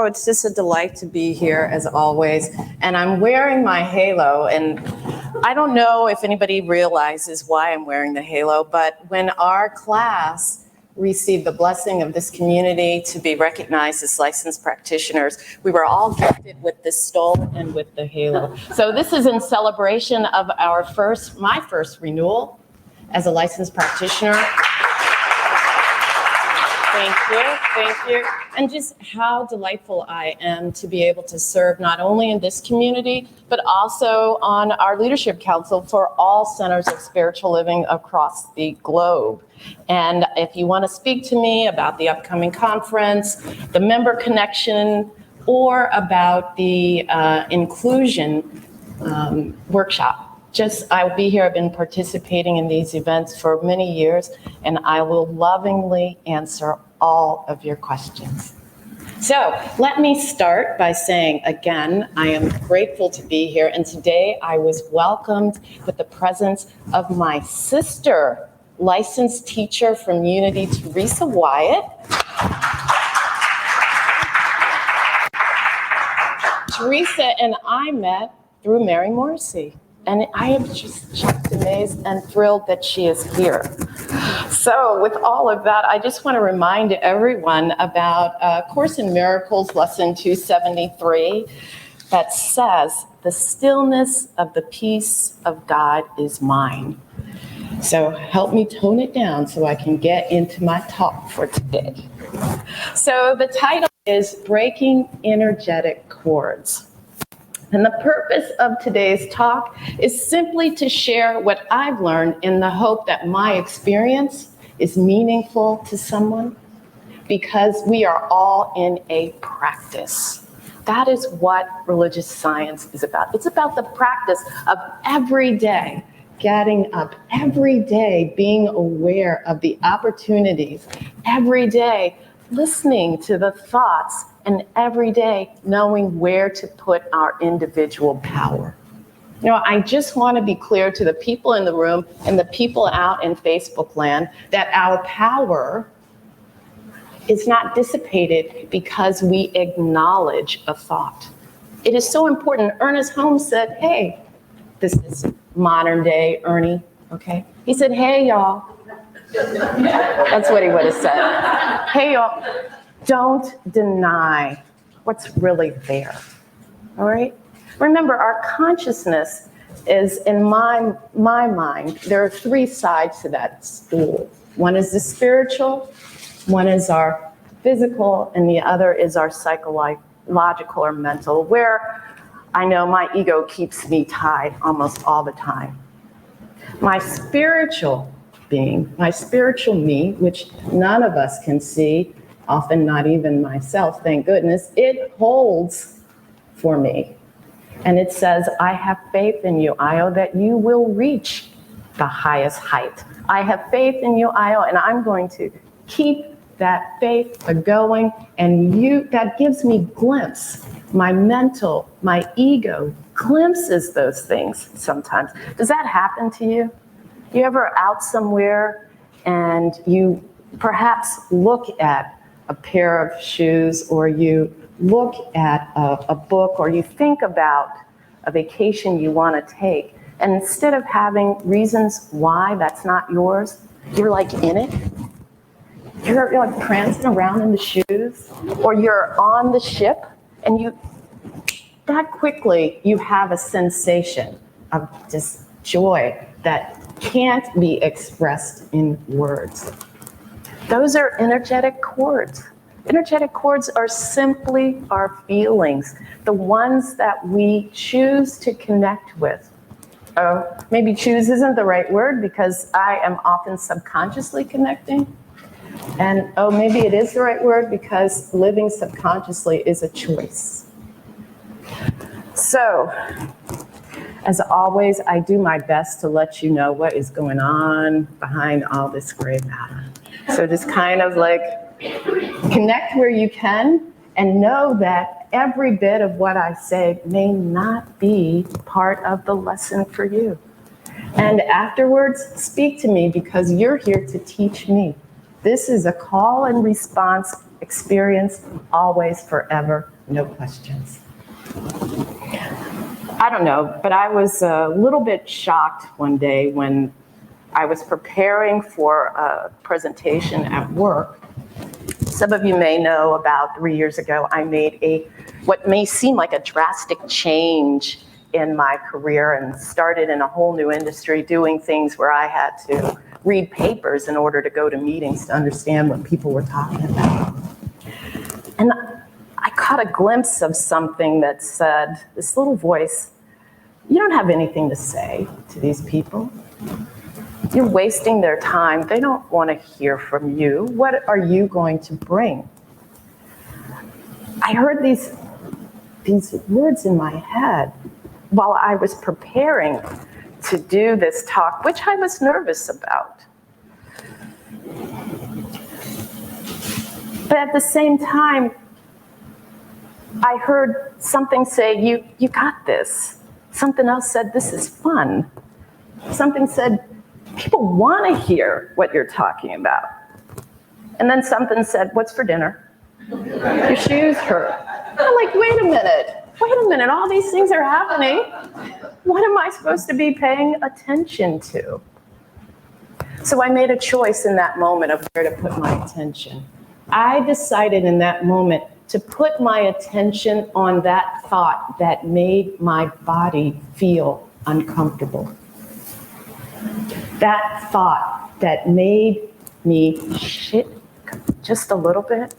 it's just a delight to be here as always. And I'm wearing my halo, and I don't know if anybody realizes why I'm wearing the halo, but when our class received the blessing of this community to be recognized as licensed practitioners, we were all gifted with this stole and with the halo. So this is in celebration of my first renewal as a licensed practitioner. Thank you. And just how delightful I am to be able to serve not only in this community, but also on our leadership council for all centers of spiritual living across the globe. And if you want to speak to me about the upcoming conference, the member connection, or about the inclusion workshop, I'll be here. I've been participating in these events for many years, and I will lovingly answer all of your questions. So let me start by saying, again, I am grateful to be here. And today I was welcomed with the presence of my sister, licensed teacher from Unity, Teresa Wyatt. Teresa and I met through Mary Morrissey. And I am just amazed and thrilled that she is here. So with all of that, I just want to remind everyone about Course in Miracles, lesson 273, that says, the stillness of the peace of God is mine. So help me tone it down so I can get into my talk for today. So the title is Breaking Energetic Cords. And the purpose of today's talk is simply to share what I've learned in the hope that my experience is meaningful to someone, because we are all in a practice. That is what religious science is about. It's about the practice of every day getting up, every day being aware of the opportunities, every day listening to the thoughts, and every day knowing where to put our individual power. You know, I just want to be clear to the people in the room and the people out in Facebook land that our power is not dissipated because we acknowledge a thought. It is so important. Ernest Holmes said, hey, this is modern day Ernie, okay? He said, hey, y'all. That's what he would have said. Hey, y'all. Don't deny what's really there, all right? Remember, our consciousness is, in my mind, there are three sides to that stool. One is the spiritual, one is our physical, and the other is our psychological or mental, where I know my ego keeps me tied almost all the time. My spiritual being, my spiritual me, which none of us can see, often not even myself, thank goodness, it holds for me. And it says, I have faith in you, Io, that you will reach the highest height. I have faith in you, Io, and I'm going to keep that faith going. And that gives me glimpse. My mental, my ego glimpses those things sometimes. Does that happen to you? You ever out somewhere and you perhaps look at a pair of shoes, or you look at a book, or you think about a vacation you want to take, and instead of having reasons why that's not yours, you're like in it. You're like prancing around in the shoes, or you're on the ship, and that quickly you have a sensation of just joy that can't be expressed in words. Those are energetic cords. Energetic cords are simply our feelings, the ones that we choose to connect with. Maybe choose isn't the right word, because I am often subconsciously connecting. And maybe it is the right word, because living subconsciously is a choice. So, as always, I do my best to let you know what is going on behind all this gray matter. So just kind of like connect where you can, and know that every bit of what I say may not be part of the lesson for you. And afterwards, speak to me, because you're here to teach me. This is a call and response experience, always, forever, no questions. I don't know, but I was a little bit shocked one day when I was preparing for a presentation at work. Some of you may know about 3 years ago, I made what may seem like a drastic change in my career and started in a whole new industry doing things where I had to read papers in order to go to meetings to understand what people were talking about. And I caught a glimpse of something that said, this little voice, you don't have anything to say to these people. You're wasting their time. They don't want to hear from you. What are you going to bring? I heard these words in my head while I was preparing to do this talk, which I was nervous about. But at the same time, I heard something say, you got this. Something else said, this is fun. Something said, people want to hear what you're talking about. And then something said, what's for dinner? Your shoes hurt. I'm like, wait a minute, all these things are happening. What am I supposed to be paying attention to? So I made a choice in that moment of where to put my attention. I decided in that moment to put my attention on that thought that made my body feel uncomfortable. That thought that made me shit just a little bit.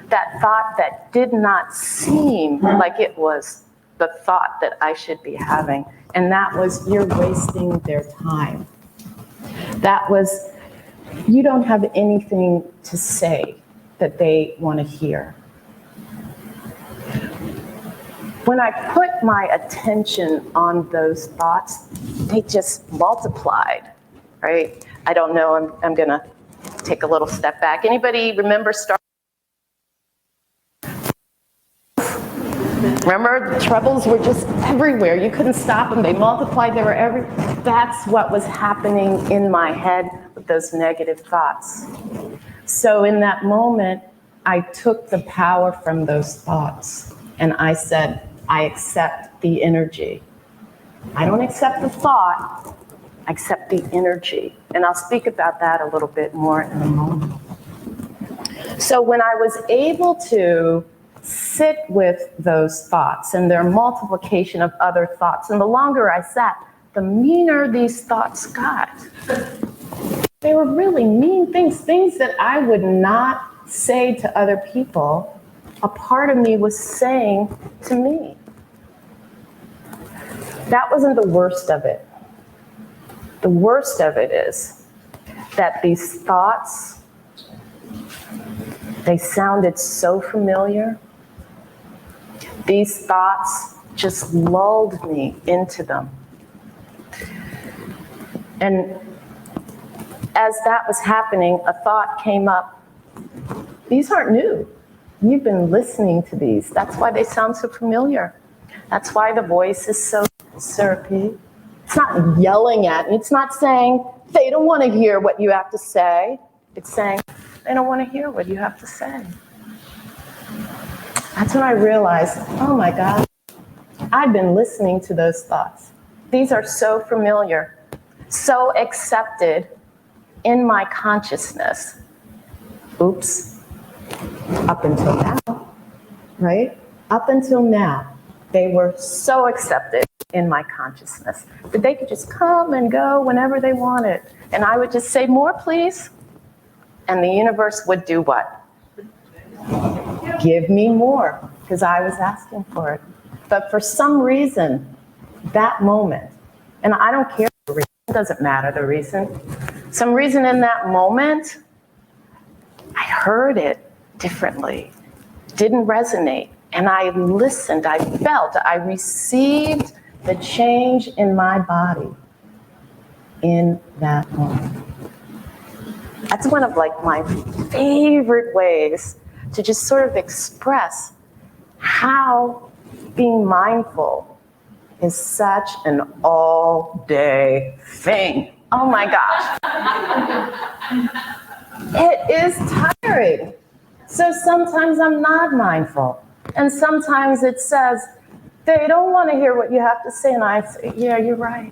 That thought that did not seem like it was the thought that I should be having. And that was, you're wasting their time. That was, you don't have anything to say that they want to hear. When I put my attention on those thoughts, they just multiplied, right? I don't know, I'm gonna take a little step back. Anybody remember Remember, the troubles were just everywhere. You couldn't stop them. They multiplied. They were everywhere. That's what was happening in my head with those negative thoughts. So in that moment, I took the power from those thoughts and I said, I accept the energy. I don't accept the thought, I accept the energy. And I'll speak about that a little bit more in a moment. So when I was able to sit with those thoughts and their multiplication of other thoughts, and the longer I sat, the meaner these thoughts got. They were really mean things that I would not say to other people. A part of me was saying to me. That wasn't the worst of it. The worst of it is that these thoughts, they sounded so familiar. These thoughts just lulled me into them. And as that was happening, a thought came up. These aren't new. You've been listening to these. That's why they sound so familiar. That's why the voice is so syrupy. It's not yelling at me. It's not saying, they don't want to hear what you have to say. It's saying, they don't want to hear what you have to say. That's when I realized, oh my God, I've been listening to those thoughts. These are so familiar, so accepted in my consciousness. Oops, up until now, right? Up until now, they were so accepted in my consciousness that they could just come and go whenever they wanted. And I would just say, more please. And the universe would do what? Give me more, because I was asking for it. But for some reason, that moment, and I don't care the reason, it doesn't matter the reason. Some reason in that moment, I heard it differently, didn't resonate. And I listened, I felt, I received the change in my body in that moment. That's one of my favorite ways to just sort of express how being mindful is such an all-day thing. Oh my gosh. It is tiring. So sometimes I'm not mindful. And sometimes it says, they don't want to hear what you have to say. And I say, yeah, you're right.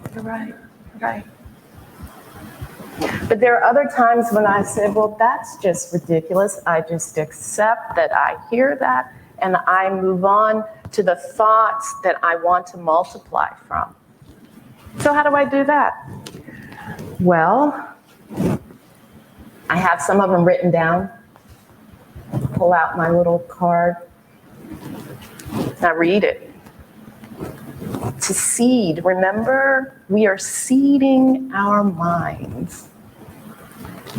But there are other times when I say, well, that's just ridiculous. I just accept that I hear that and I move on to the thoughts that I want to multiply from. So how do I do that? Well, I have some of them written down. Pull out my little card. Now read it. To seed, remember, we are seeding our minds.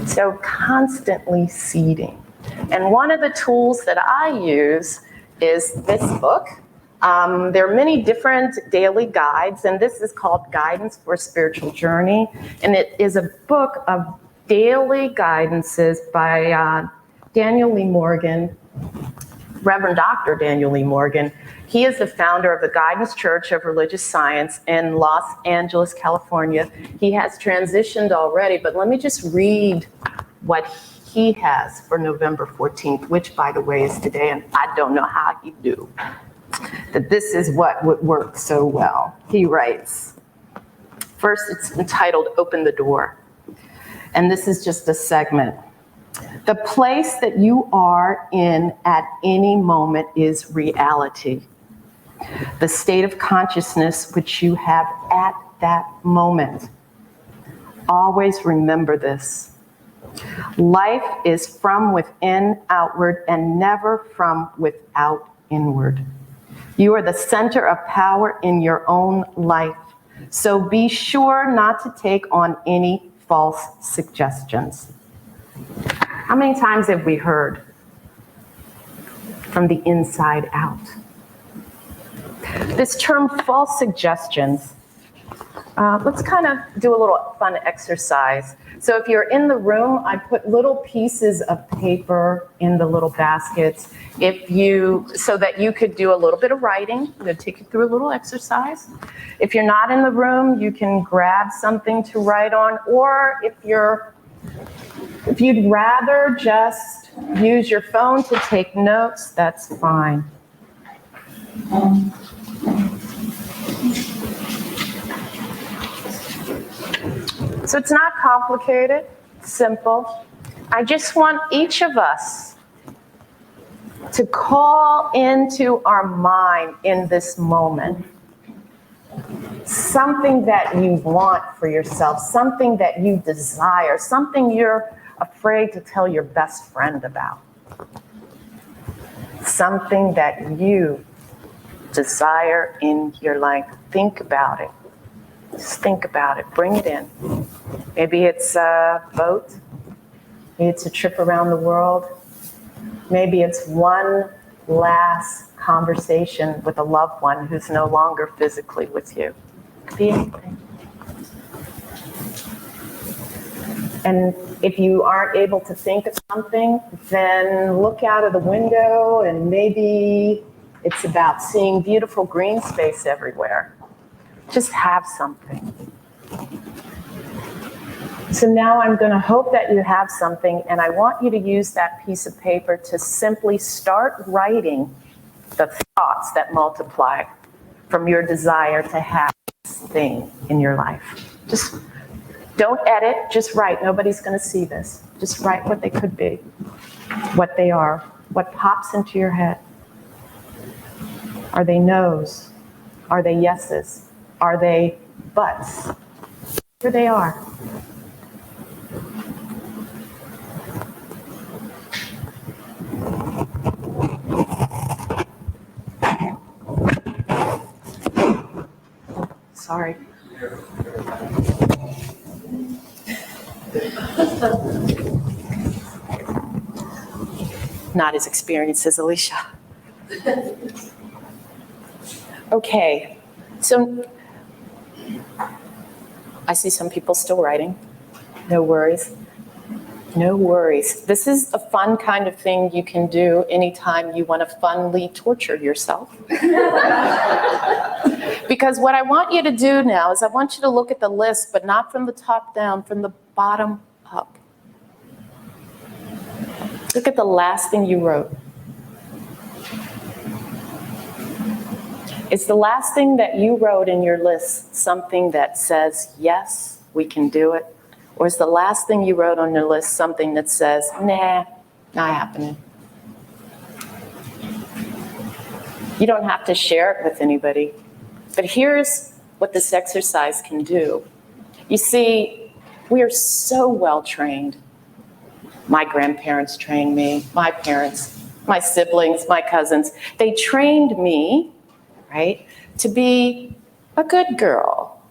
So constantly seeding. And one of the tools that I use is this book. There are many different daily guides, and this is called Guidance for a Spiritual Journey. And it is a book of daily guidances by Daniel Lee Morgan, Reverend Dr. Daniel Lee Morgan. He is the founder of the Guidance Church of Religious Science in Los Angeles, California. He has transitioned already, but let me just read what he has for November 14th, which, by the way, is today, and I don't know how he knew that this is what would work so well. He writes, first it's entitled Open the Door, and this is just a segment. The place that you are in at any moment is reality. The state of consciousness which you have at that moment. Always remember this. Life is from within outward and never from without inward. You are the center of power in your own life. So be sure not to take on any false suggestions. How many times have we heard from the inside out? This term false suggestions, let's kind of do a little fun exercise. So if you're in the room, I put little pieces of paper in the little baskets so that you could do a little bit of writing. I'm going to take you through a little exercise. If you're not in the room, you can grab something to write on, or if you'd rather just use your phone to take notes, that's fine. So it's not complicated, simple. I just want each of us to call into our mind in this moment something that you want for yourself, something that you desire, something you're afraid to tell your best friend about, something that you desire in your life. Think about it. Just think about it. Bring it in. Maybe it's a boat. Maybe it's a trip around the world. Maybe it's one last conversation with a loved one who's no longer physically with you. Could be anything. And if you aren't able to think of something, then look out of the window, and maybe it's about seeing beautiful green space everywhere. Just have something. So now I'm going to hope that you have something, and I want you to use that piece of paper to simply start writing the thoughts that multiply from your desire to have this thing in your life. Just don't edit, just write. Nobody's going to see this. Just write what they could be, what they are, what pops into your head. Are they no's? Are they yeses? Are they buts? Here they are. Sorry. Not as experienced as Alicia. Okay, so I see some people still writing. No worries. No worries. This is a fun kind of thing you can do anytime you want to funly torture yourself. Because what I want you to do now is I want you to look at the list, but not from the top down, from the bottom up. Look at the last thing you wrote. Is the last thing that you wrote in your list something that says, yes, we can do it? Or is the last thing you wrote on your list something that says, nah, not happening? You don't have to share it with anybody. But here's what this exercise can do. You see, we are so well trained. My grandparents trained me, my parents, my siblings, my cousins. They trained me, right, to be a good girl.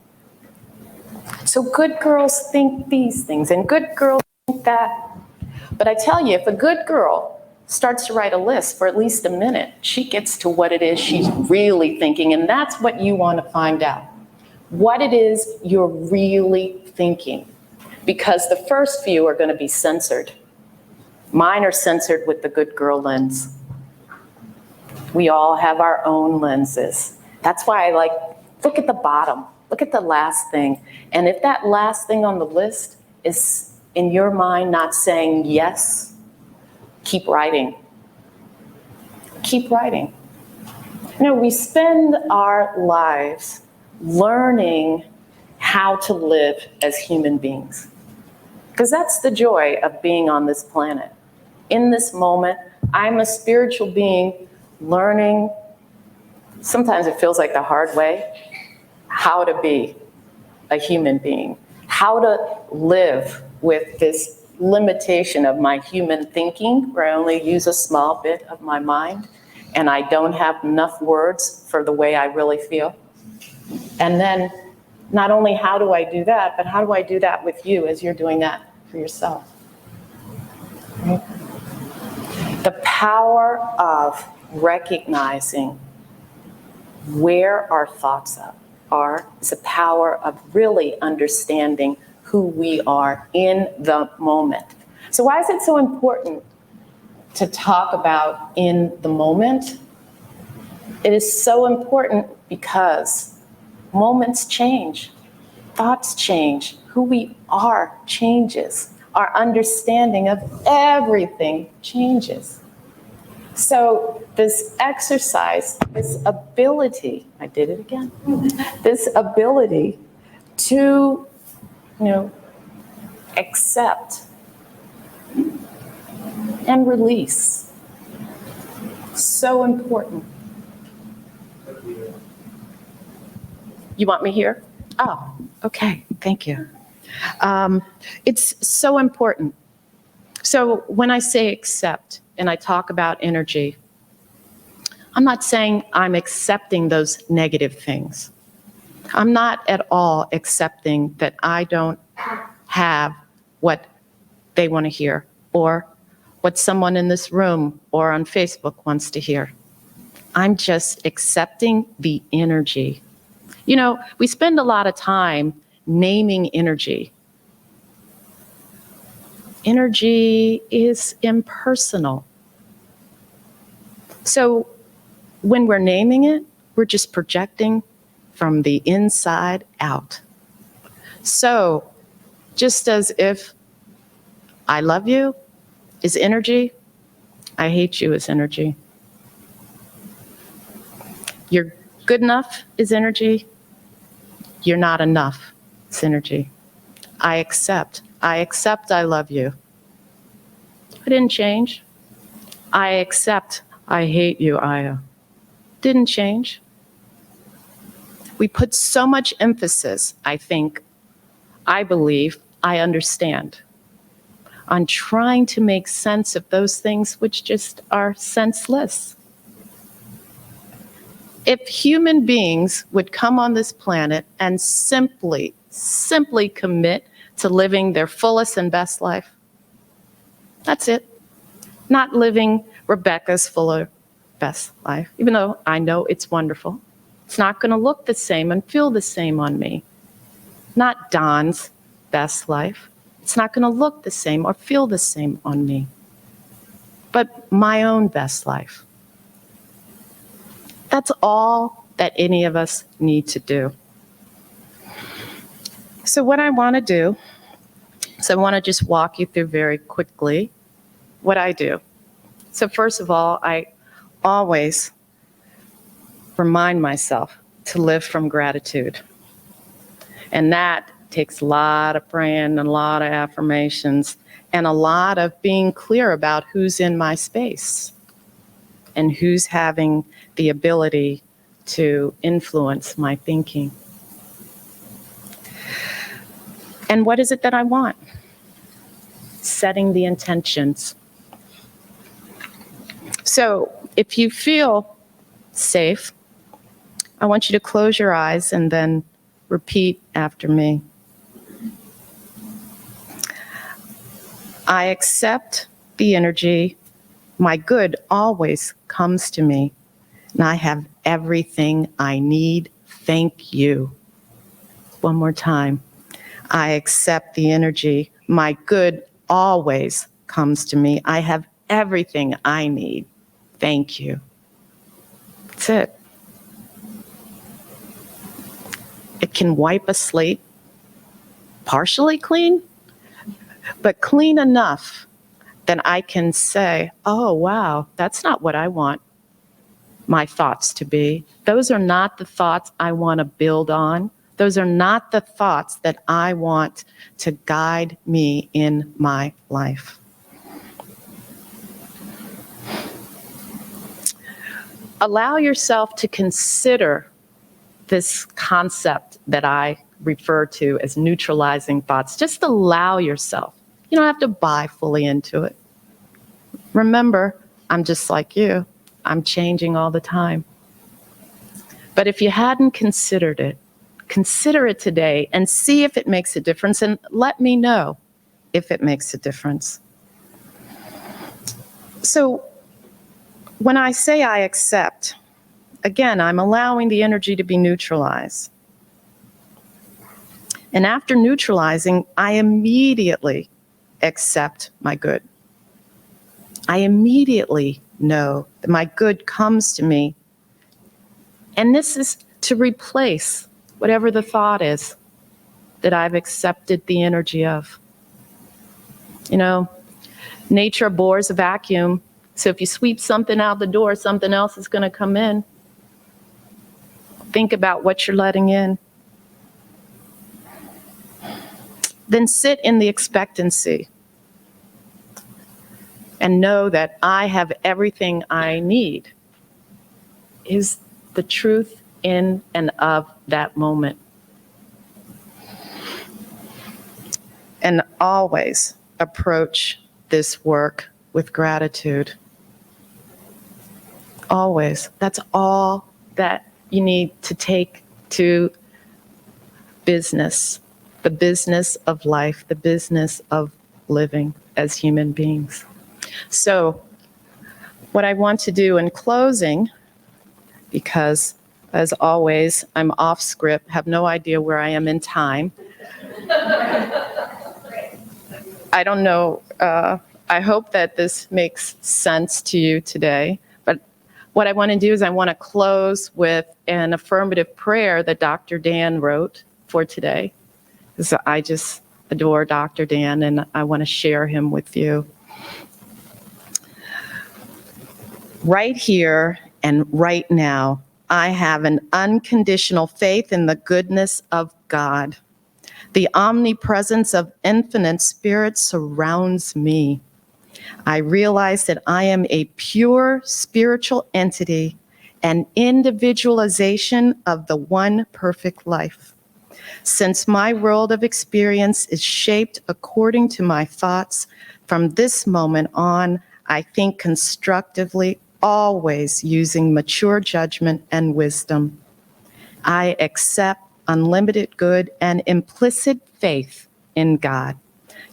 So good girls think these things, and good girls think that. But I tell you, if a good girl starts to write a list for at least a minute, she gets to what it is she's really thinking, and that's what you want to find out. What it is you're really thinking. Because the first few are going to be censored. Mine are censored with the good girl lens. We all have our own lenses. That's why I like, look at the bottom. Look at the last thing. And if that last thing on the list is in your mind not saying yes, keep writing. Keep writing. You know, we spend our lives learning how to live as human beings. Because that's the joy of being on this planet. In this moment, I'm a spiritual being learning, sometimes it feels like the hard way, how to be a human being, how to live with this limitation of my human thinking, where I only use a small bit of my mind, and I don't have enough words for the way I really feel. And then, not only how do I do that, but how do I do that with you as you're doing that for yourself? Right? The power of recognizing where our thoughts are is the power of really understanding who we are in the moment. So why is it so important to talk about in the moment? It is so important because moments change, thoughts change, who we are changes, our understanding of everything changes. So this exercise, this ability, I did it again, this ability to, accept and release, so important. You want me here? Oh, okay, thank you. It's so important. So when I say accept and I talk about energy, I'm not saying I'm accepting those negative things. I'm not at all accepting that I don't have what they want to hear or what someone in this room or on Facebook wants to hear. I'm just accepting the energy. You know, we spend a lot of time naming energy. Energy is impersonal. So when we're naming it, we're just projecting from the inside out. So just as if I love you is energy, I hate you is energy. You're good enough is energy, you're not enough is energy. I accept I love you. I didn't change. I accept I hate you, Aya. Didn't change. We put so much emphasis, I believe, I understand, on trying to make sense of those things which just are senseless. If human beings would come on this planet and simply commit to living their fullest and best life, that's it. Not living Rebecca's fuller best life, even though I know it's wonderful. It's not going to look the same and feel the same on me. Not Don's best life. It's not going to look the same or feel the same on me. But my own best life. That's all that any of us need to do. So what I want to do is I want to just walk you through very quickly what I do. So first of all, I always remind myself to live from gratitude. And that takes a lot of praying and a lot of affirmations and a lot of being clear about who's in my space and who's having the ability to influence my thinking. And what is it that I want? Setting the intentions. So if you feel safe, I want you to close your eyes and then repeat after me. I accept the energy. My good always comes to me, and I have everything I need. Thank you. One more time. I accept the energy. My good always comes to me. I have everything I need. Thank you. That's it. It can wipe a slate partially clean, but clean enough that I can say, oh, wow, that's not what I want my thoughts to be. Those are not the thoughts I want to build on. Those are not the thoughts that I want to guide me in my life. Allow yourself to consider this concept that I refer to as neutralizing thoughts. Just allow yourself. You don't have to buy fully into it. Remember, I'm just like you. I'm changing all the time. But if you hadn't considered it, consider it today and see if it makes a difference, and let me know if it makes a difference. So when I say I accept, again, I'm allowing the energy to be neutralized. And after neutralizing, I immediately accept my good. I immediately know that my good comes to me. And this is to replace whatever the thought is that I've accepted the energy of. You know, nature abhors a vacuum. So if you sweep something out the door, something else is going to come in. Think about what you're letting in. Then sit in the expectancy and know that I have everything I need is the truth in and of that moment. And always approach this work with gratitude. Always. That's all that you need to take to business, the business of life, the business of living as human beings. So what I want to do in closing, because as always, I'm off script, have no idea where I am in time. I don't know, I hope that this makes sense to you today. But what I want to do is I want to close with an affirmative prayer that Dr. Dan wrote for today. Because I just adore Dr. Dan and I want to share him with you. Right here and right now, I have an unconditional faith in the goodness of God. The omnipresence of infinite spirit surrounds me. I realize that I am a pure spiritual entity, an individualization of the one perfect life. Since my world of experience is shaped according to my thoughts, from this moment on, I think constructively, always using mature judgment and wisdom. I accept unlimited good and implicit faith in God.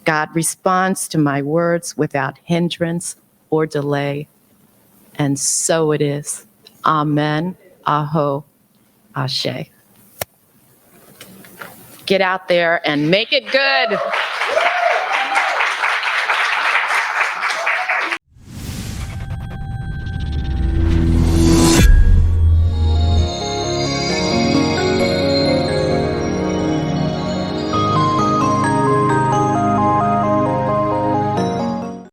God responds to my words without hindrance or delay. And so it is. Amen. Aho. Ashe. Get out there and make it good.